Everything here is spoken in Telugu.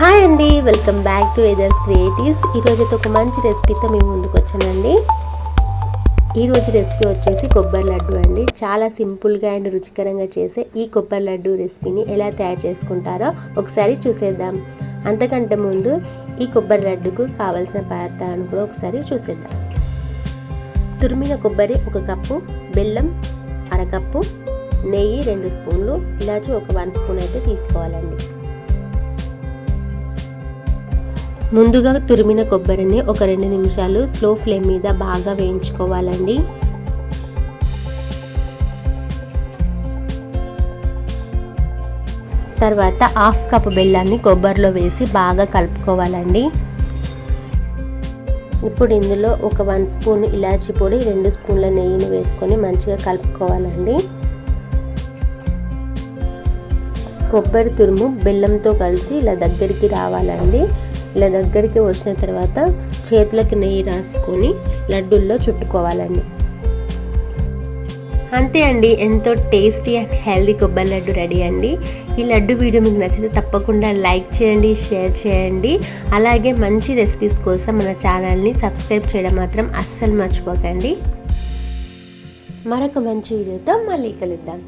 హాయ్ అండి, welcome back to Vedas creatives. ఈరోజైతే ఒక మంచి రెసిపీతో మేము ముందుకు వచ్చానండి. ఈరోజు రెసిపీ వచ్చేసి కొబ్బరి లడ్డు అండి. చాలా సింపుల్గా అండ్ రుచికరంగా చేసే ఈ కొబ్బరి లడ్డు రెసిపీని ఎలా తయారు చేసుకుంటారో ఒకసారి చూసేద్దాం. అంతకంటే ముందు ఈ కొబ్బరి లడ్డుకు కావాల్సిన పదార్థాలను కూడా ఒకసారి చూసేద్దాం. తురిమిన కొబ్బరి 1 కప్పు, బెల్లం 1/2 కప్పు, నెయ్యి 2 స్పూన్లు, ఇలాచి ఒక 1 స్పూన్ అయితే తీసుకోవాలండి. ముందుగా తురిమిన కొబ్బరిని ఒక 2 నిమిషాలు స్లో ఫ్లేమ్ మీద బాగా వేయించుకోవాలండి. తర్వాత 1/2 కప్పు బెల్లాన్ని కొబ్బరిలో వేసి బాగా కలుపుకోవాలండి. ఇప్పుడు ఇందులో ఒక 1 స్పూన్ ఇలాచి పొడి, 2 స్పూన్ల నెయ్యిని వేసుకొని మంచిగా కలుపుకోవాలండి. కొబ్బరి తురుము బెల్లంతో కలిసి ఇలా దగ్గరికి రావాలండి. ఇలా దగ్గరికి వచ్చిన తర్వాత చేతులకు నెయ్యి రాసుకొని లడ్డూల్లో చుట్టుకోవాలండి. అంతే అండి, ఎంతో టేస్టీ అండ్ హెల్దీ కొబ్బరి లడ్డు రెడీ అండి. ఈ లడ్డు వీడియో మీకు నచ్చితే తప్పకుండా లైక్ చేయండి, షేర్ చేయండి. అలాగే మంచి రెసిపీస్ కోసం మన ఛానల్ని సబ్స్క్రైబ్ చేయడం మాత్రం అస్సలు మర్చిపోకండి. మరొక మంచి వీడియోతో మళ్ళీ కలుద్దాం.